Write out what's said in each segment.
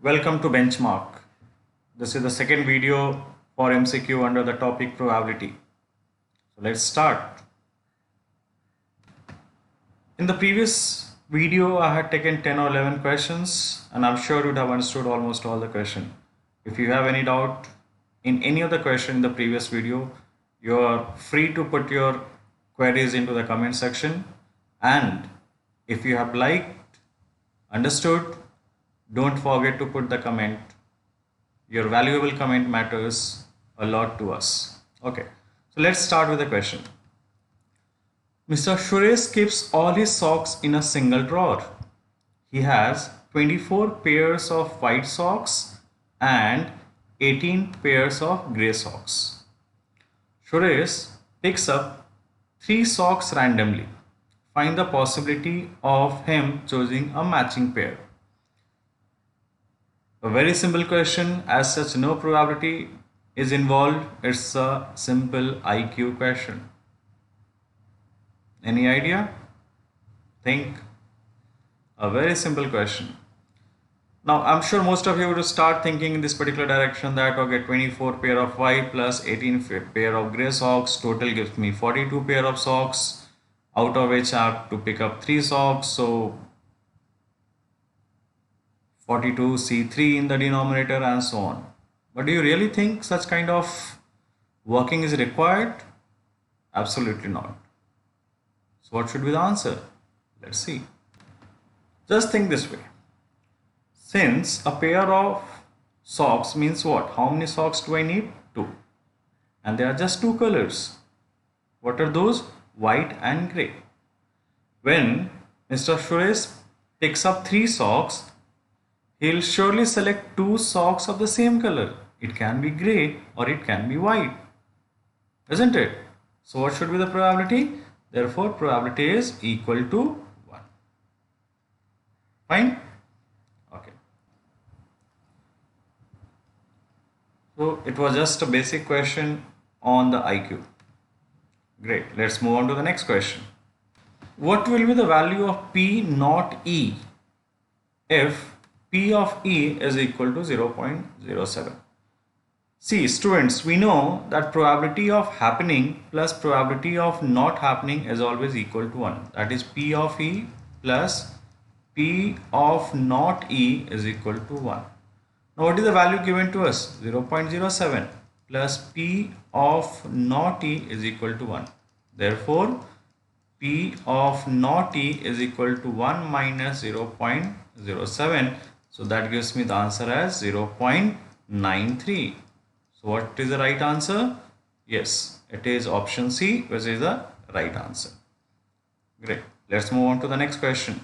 Welcome to Benchmark. This is the second video for MCQ under the topic probability. So let's start. In the previous video, I had taken 10 or 11 questions and I'm sure you'd have understood almost all the question. If you have any doubt in any of the question in the previous video, you are free to put your queries into the comment section. And if you have liked, understood, don't forget to put the comment. Your valuable comment matters a lot to us. Okay, so let's start with the question. Mr. Suresh keeps all his socks in a single drawer. He has 24 pairs of white socks and 18 pairs of grey socks. Suresh picks up 3 socks randomly. Find the possibility of him choosing a matching pair. A very simple question, as such no probability is involved. It's a simple IQ question. Any idea? Think. A very simple question. Now I'm sure most of you would start thinking in this particular direction that okay, 24 pair of white plus 18 pair of grey socks, total gives me 42 pair of socks, out of which I have to pick up 3 socks, so 42 C3 in the denominator and so on. But do you really think such kind of working is required? Absolutely not. So what should be the answer? Let's see. Just think this way. Since a pair of socks means what? How many socks do I need? 2. And there are just 2 colors. What are those? White and grey. When Mr. Suresh picks up 3 socks, he'll surely select 2 socks of the same color. It can be grey or it can be white, isn't it? So what should be the probability? Therefore, probability is equal to 1. Fine? Okay. So it was just a basic question on the IQ. Great. Let's move on to the next question. What will be the value of P not E if P of E is equal to 0.07? See, students, we know that probability of happening plus probability of not happening is always equal to 1. That is P of E plus P of not E is equal to 1. Now, what is the value given to us? 0.07 plus P of not E is equal to 1. Therefore, P of not E is equal to 1 minus 0.07. So that gives me the answer as 0.93. So what is the right answer? Yes, it is option C, which is the right answer. Great. Let's move on to the next question.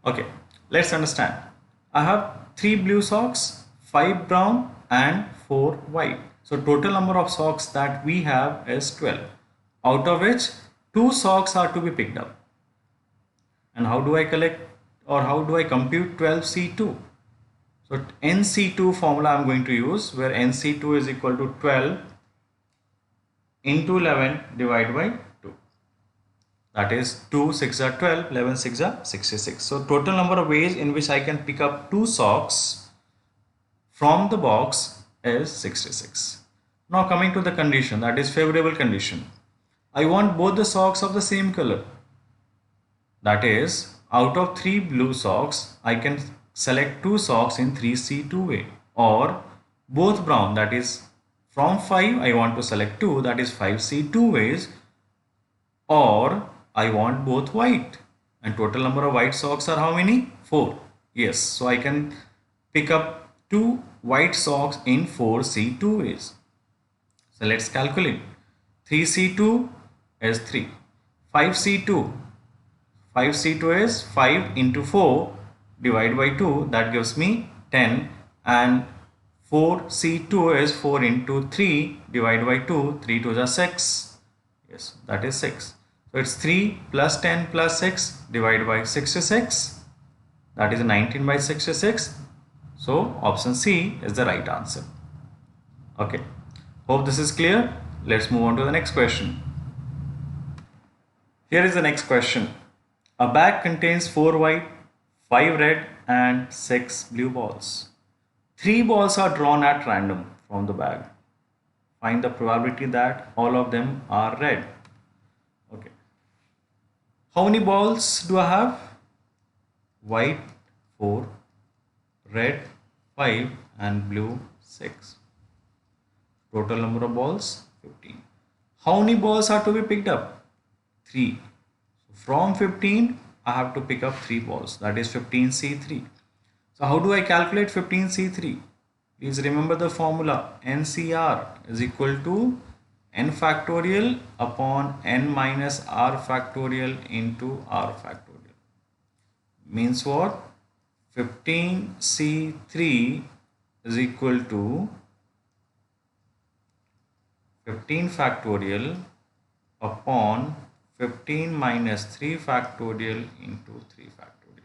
Okay, let's understand. I have 3 blue socks, 5 brown and 4 white. So total number of socks that we have is 12, out of which 2 socks are to be picked up. And how do I collect or how do I compute 12C2? So NC2 formula I'm going to use, where NC2 is equal to 12 into 11 divided by 2. That is 2 6 are 12, 11 6 are 66. So total number of ways in which I can pick up 2 socks from the box is 66. Now coming to the condition, that is favorable condition. I want both the socks of the same color. That is, out of 3 blue socks, I can select 2 socks in 3C2 way, or both brown, that is from 5 I want to select 2, that is 5C2 ways, or I want both white, and total number of white socks are how many? 4. Yes, so I can pick up 2 white socks in 4C2 ways. So let's calculate. 3C2 is 3. 5C2. 5C2 is 5 into 4 divided by 2, that gives me 10, and 4C2 is 4 into 3 divided by 2. 3 to the 6. Yes, that is 6. So it's 3 plus 10 plus 6 divided by 66. That is 19 by 66. So option C is the right answer. Okay. Hope this is clear. Let's move on to the next question. Here is the next question. A bag contains 4 white, 5 red and 6 blue balls. 3 balls are drawn at random from the bag. Find the probability that all of them are red. Okay. How many balls do I have? White 4, red 5 and blue 6. Total number of balls 15. How many balls are to be picked up? 3. So from 15 I have to pick up 3 balls, that is 15C3. So how do I calculate 15C3? Please remember the formula. NCR is equal to n factorial upon n minus r factorial into r factorial. Means what? 15C3 is equal to 15 factorial upon 15 minus 3 factorial into 3 factorial,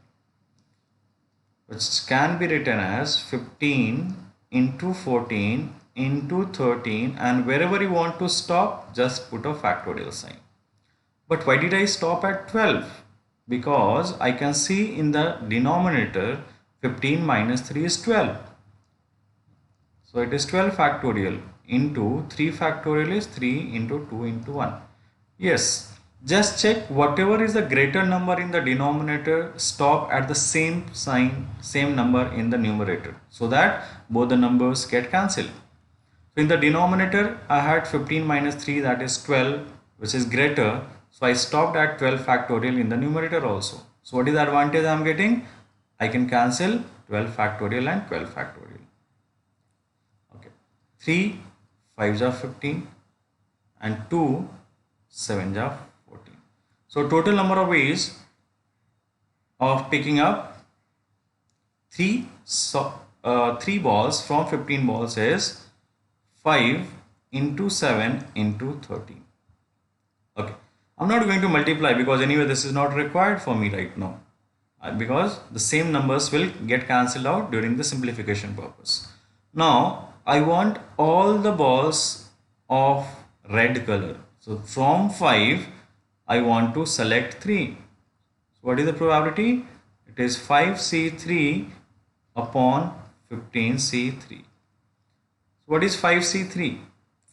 which can be written as 15 into 14 into 13, and wherever you want to stop, just put a factorial sign. But why did I stop at 12? Because I can see in the denominator 15 minus 3 is 12. So it is 12 factorial into 3 factorial is 3 into 2 into 1. Yes, just check whatever is the greater number in the denominator, stop at the same sign, same number in the numerator, so that both the numbers get cancelled. So in the denominator I had 15 minus 3, that is 12, which is greater. So I stopped at 12 factorial in the numerator also. So what is the advantage I am getting? I can cancel 12 factorial and 12 factorial. Okay. 3 5s are 15 and 2 7s are 14. So total number of ways of picking up 3 balls from 15 balls is 5 into 7 into 13. Okay. I'm not going to multiply because anyway this is not required for me right now, because the same numbers will get cancelled out during the simplification purpose. Now I want all the balls of red color. So from 5 I want to select 3. So what is the probability? It is 5C3 upon 15C3. What is 5C3?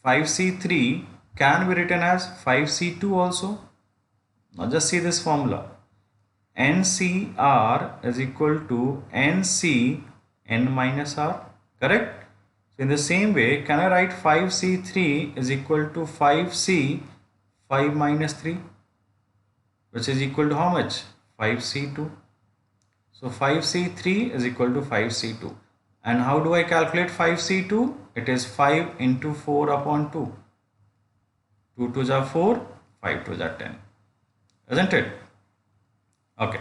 5C3 can be written as 5C2 also. Now just see this formula. NCR is equal to NC n minus R. Correct? So in the same way, can I write 5C3 is equal to 5C 5 minus 3, which is equal to how much? 5C2. So 5C3 is equal to 5C2. And how do I calculate 5C2? It is 5 into 4 upon 2. 2 2s are 4, 5 2s are 10. Isn't it? Okay.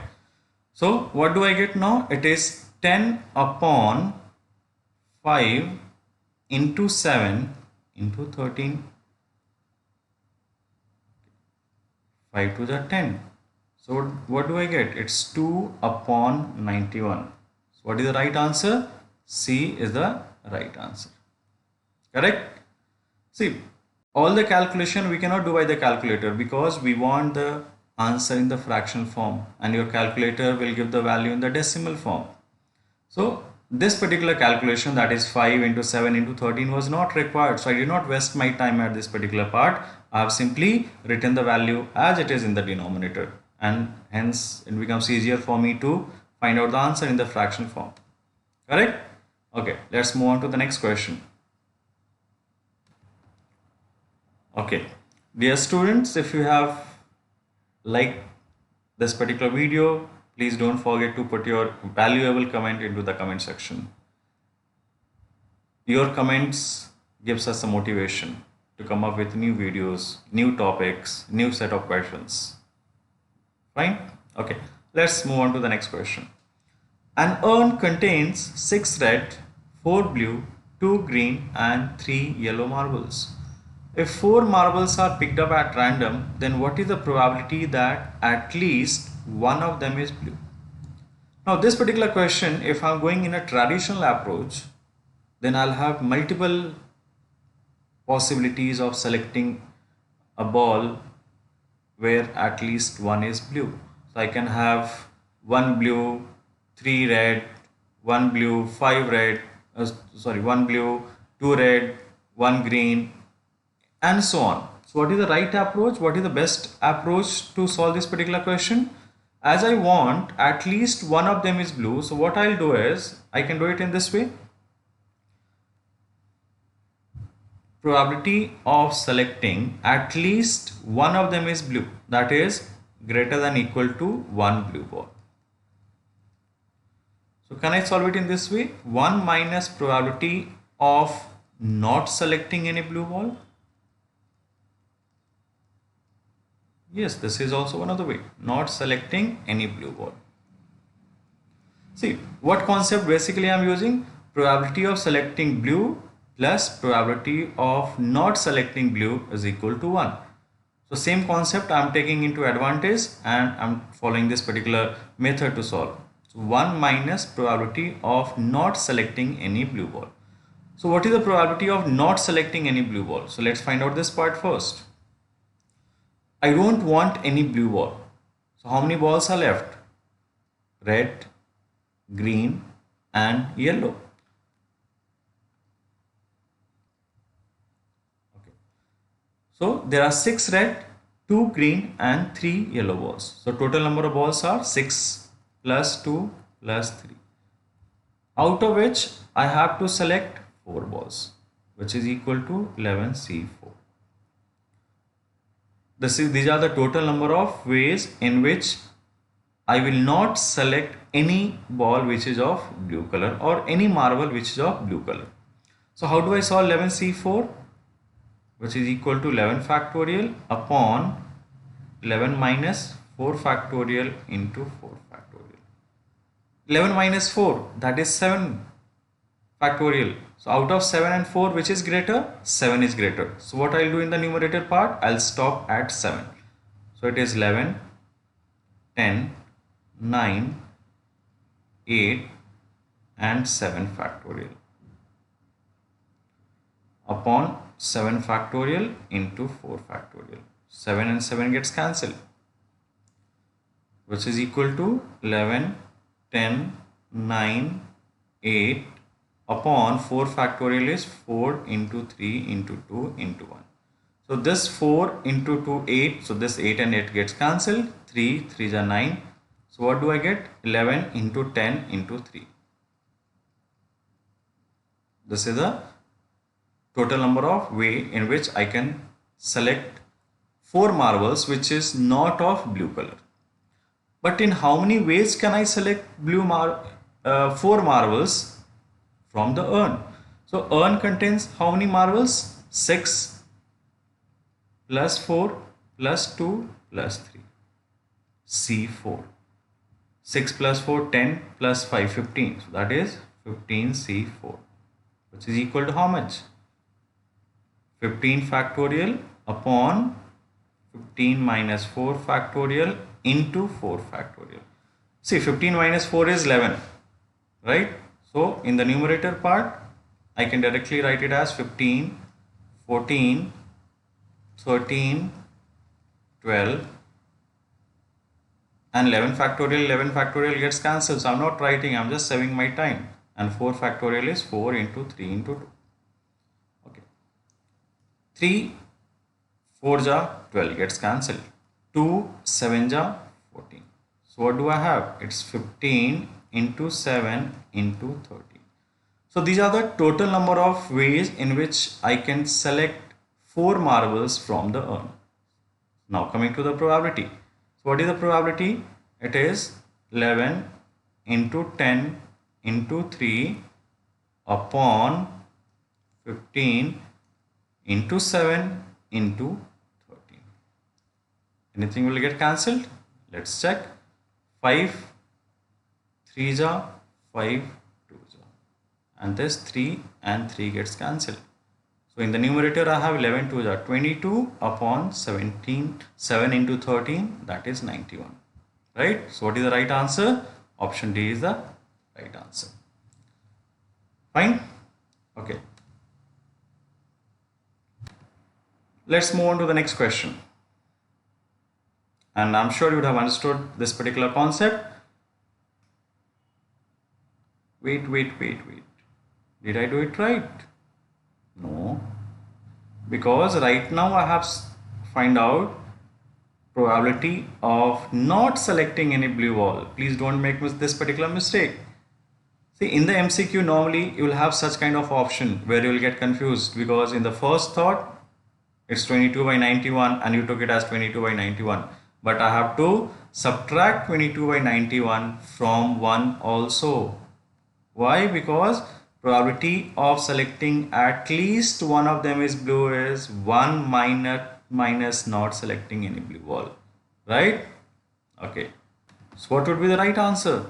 So what do I get now? It is 10 upon 5 into 7 into 13. 5 2s are 10. So what do I get? It's 2 upon 91. So what is the right answer? C is the right answer. Correct? See, all the calculation we cannot do by the calculator because we want the answer in the fractional form, and your calculator will give the value in the decimal form. So this particular calculation, that is 5 into 7 into 13, was not required. So I did not waste my time at this particular part. I have simply written the value as it is in the denominator, and hence it becomes easier for me to find out the answer in the fractional form. Correct? Okay, let's move on to the next question. Okay, dear students, if you have liked this particular video, please don't forget to put your valuable comment into the comment section. Your comments gives us a motivation to come up with new videos, new topics, new set of questions. Fine? Okay, let's move on to the next question. An urn contains 6 red, 4 blue, 2 green and 3 yellow marbles. If 4 marbles are picked up at random, then what is the probability that at least one of them is blue? Now this particular question, if I'm going in a traditional approach, then I'll have multiple possibilities of selecting a ball where at least one is blue. So I can have one blue, three red, one blue, five red, one blue, two red, one green, and so on. So what is the right approach? What is the best approach to solve this particular question? As I want at least one of them is blue, so what I'll do is I can do it in this way. Probability of selecting at least one of them is blue, that is greater than equal to one blue ball. So can I solve it in this way? 1 minus probability of not selecting any blue ball. Yes, this is also one of the way, not selecting any blue ball. See, what concept basically I am using? Probability of selecting blue plus probability of not selecting blue is equal to 1. So same concept I am taking into advantage and I am following this particular method to solve. So 1 minus probability of not selecting any blue ball. So what is the probability of not selecting any blue ball? So let's find out this part first. I don't want any blue ball. So how many balls are left? Red, green and yellow. Okay. So there are 6 red, 2 green and 3 yellow balls. So total number of balls are 6 plus 2 plus 3. Out of which I have to select 4 balls, which is equal to 11C4. These are the total number of ways in which I will not select any ball which is of blue color or any marble which is of blue color. So how do I solve 11C4? Which is equal to 11 factorial upon 11 minus 4 factorial into 4 factorial. 11 minus 4, that is 7 factorial. So out of 7 and 4, which is greater? 7 is greater. So what I'll do in the numerator part, I'll stop at 7. So it is 11, 10, 9, 8 and 7 factorial upon 7 factorial into 4 factorial. 7 and 7 gets cancelled, which is equal to 11, 10, 9, 8 upon 4 factorial is 4 into 3 into 2 into 1. So this 4 into 2, 8. So this 8 and 8 gets cancelled. 3, 3 are 9. So what do I get? 11 into 10 into 3. This is the total number of way in which I can select 4 marbles which is not of blue color. But in how many ways can I select 4 marbles from the urn? So urn contains how many marbles? 6 plus 4 plus 2 plus 3. C4. 6 plus 4, 10 plus 5, 15. So that is 15C4, which is equal to how much? 15 factorial upon 15 minus 4 factorial into 4 factorial. See, 15 minus 4 is 11, right? So in the numerator part, I can directly write it as 15, 14, 13, 12 and 11 factorial. 11 factorial gets cancelled, so I'm not writing, I'm just saving my time. And 4 factorial is 4 into 3 into 2. Okay. 3 4 ja 12 gets cancelled. 2 7 ja 14. So what do I have? It's 15 into 7 into 13. So these are the total number of ways in which I can select 4 marbles from the urn. Now coming to the probability. So what is the probability? It is 11 into 10 into 3 upon 15 into 7 into 13. Anything will get cancelled? Let's check. 5 3 ja 5 2 ja and this 3 and 3 gets cancelled. So in the numerator I have 11 2s are 22 upon 17, 7 into 13, that is 91. Right? So what is the right answer? Option D is the right answer. Fine? Okay. Let's move on to the next question. And I'm sure you would have understood this particular concept. Wait. Did I do it right? No. Because right now I have find out probability of not selecting any blue wall. Please don't make this particular mistake. See, in the MCQ normally you will have such kind of option where you will get confused, because in the first thought it's 22 by 91 and you took it as 22 by 91. But I have to subtract 22 by 91 from 1 also. Why? Because probability of selecting at least one of them is blue is 1 minus not selecting any blue wall. Right? Okay. So what would be the right answer?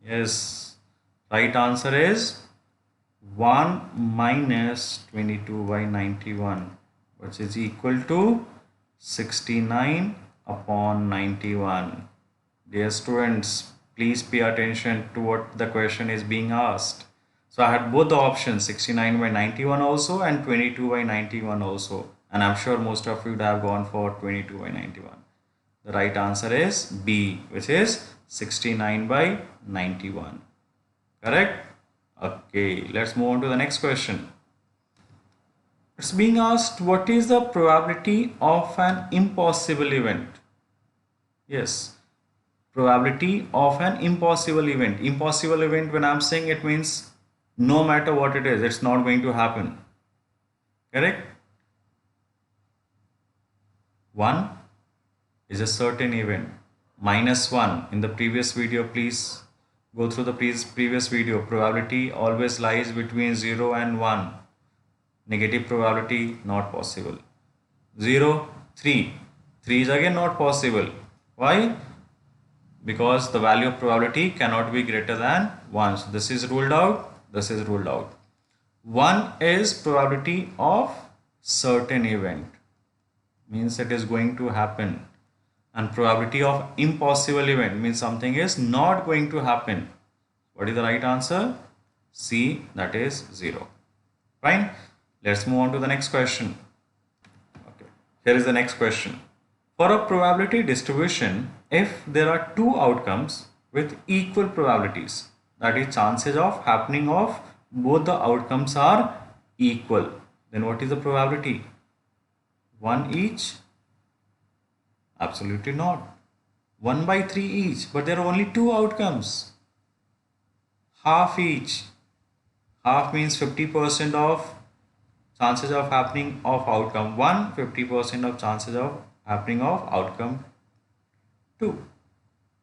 Yes. Right answer is 1 minus 22 by 91, which is equal to 69 upon 91. Dear students, please pay attention to what the question is being asked. So I had both the options, 69 by 91 also and 22 by 91 also. And I'm sure most of you would have gone for 22 by 91. The right answer is B, which is 69 by 91. Correct? Okay, let's move on to the next question. It's being asked, what is the probability of an impossible event? Yes, probability of an impossible event. Impossible event, when I'm saying, it means no matter what it is, it's not going to happen. Correct? 1 is a certain event. -1 in the previous video, please go through the previous video. Probability always lies between 0 and 1. Negative probability, not possible. 0, 3. 3 is again not possible. Why? Because the value of probability cannot be greater than 1. So this is ruled out. This is ruled out. 1 is probability of certain event. Means it is going to happen. And probability of impossible event means something is not going to happen. What is the right answer? C, that is 0. Fine. Let's move on to the next question. Okay. Here is the next question. For a probability distribution, if there are two outcomes with equal probabilities, that is chances of happening of both the outcomes are equal, then what is the probability? 1 each? Absolutely not. 1 by 3 each, but there are only two outcomes. Half each. Half means 50% of chances of happening of outcome 1, 50% of chances of happening of outcome 2.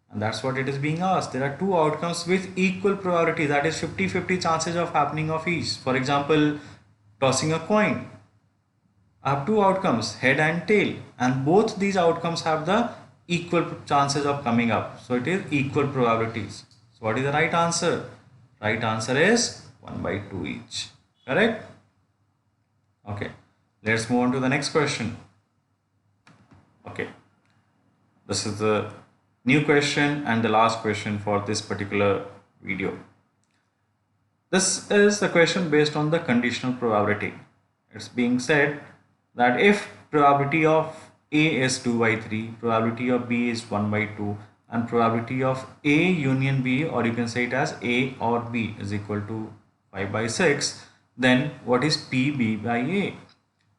And that's what it is being asked. There are two outcomes with equal probability, that is 50-50 chances of happening of each. For example, tossing a coin. I have two outcomes, head and tail, and both these outcomes have the equal chances of coming up. So it is equal probabilities. So what is the right answer? Right answer is 1 by 2 each. Correct? Okay. Let's move on to the next question. Okay. This is the new question and the last question for this particular video. This is the question based on the conditional probability. It's being said that if probability of A is 2 by 3, probability of B is 1 by 2, and probability of A union B, or you can say it as A or B, is equal to 5 by 6, then what is PB by A?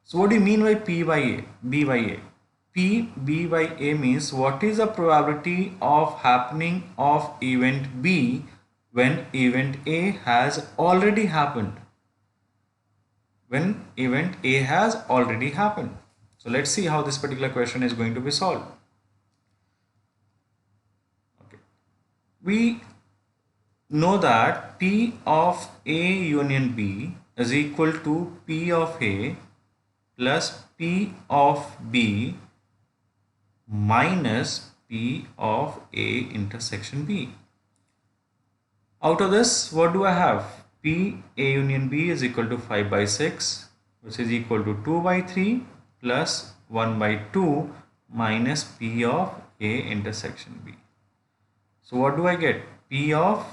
So what do you mean by P by A, B by A? PB by A means what is the probability of happening of event B when event A has already happened. When event A has already happened. So let's see how this particular question is going to be solved. Okay. We know that P of A union B is equal to P of A plus P of B minus P of A intersection B. Out of this, what do I have? P A union B is equal to 5 by 6, which is equal to 2 by 3 plus 1 by 2 minus P of A intersection B. So what do I get? P of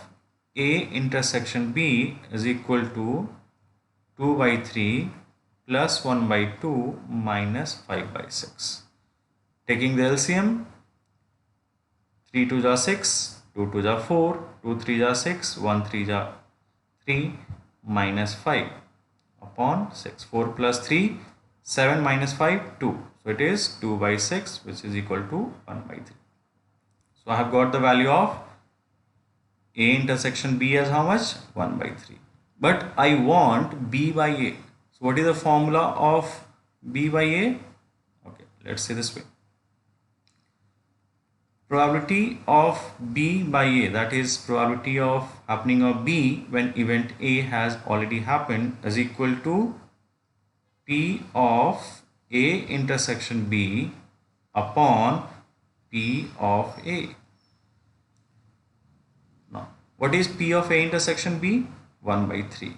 A intersection B is equal to 2 by 3 plus 1 by 2 minus 5 by 6. Taking the LCM, 3 2 are 6, 2 2 are 4, 2 3 are 6, 1 3 are 3 minus 5 upon 6. 4 plus 3, 7 minus 5, 2. So it is 2 by 6, which is equal to 1 by 3. So I have got the value of A intersection B as how much? 1 by 3. But I want B by A. So what is the formula of B by A? Okay, let's say this way. Probability of B by A, that is probability of happening of B when event A has already happened, is equal to P of A intersection B upon P of A. Now, what is P of A intersection B? 1 by 3.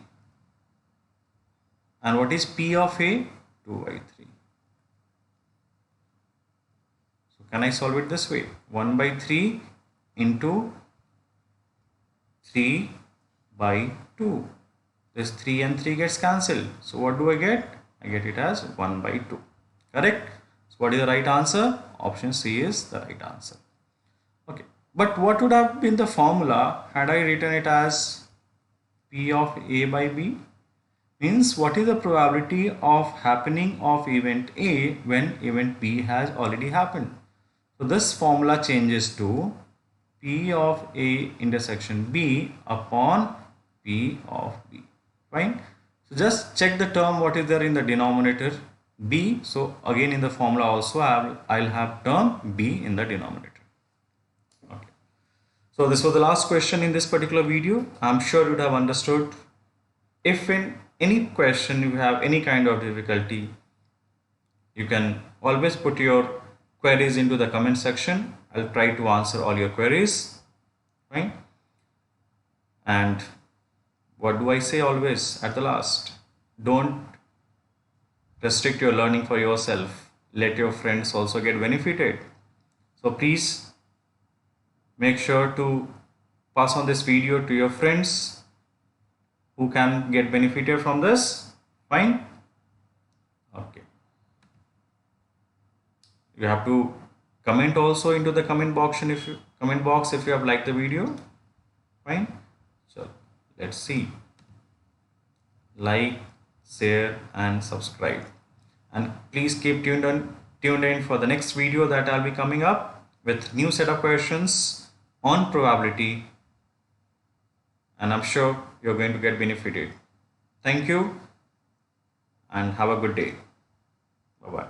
And what is P of A? 2 by 3. So can I solve it this way? 1 by 3 into 3 by 2. This 3 and 3 gets cancelled. So what do I get? I get it as 1 by 2. Correct? So what is the right answer? Option C is the right answer. Okay. But what would have been the formula had I written it as P of A by B? Means what is the probability of happening of event A when event B has already happened? So this formula changes to P of A intersection B upon P of B. Fine. So just check the term what is there in the denominator B. So again in the formula also I'll have term B in the denominator. Okay. So this was the last question in this particular video. I'm sure you would have understood. If in any question you have any kind of difficulty, you can always put your queries into the comment section. I'll try to answer all your queries. Fine. And what do I say always at the last? Don't restrict your learning for yourself. Let your friends also get benefited. So please make sure to pass on this video to your friends who can get benefited from this. Fine. Okay. You have to comment also into the comment box if you have liked the video. Fine. So let's see. Like, share and subscribe, and please keep tuned in for the next video that I'll be coming up with new set of questions on probability, and I'm sure you're going to get benefited. Thank you and have a good day. Bye bye.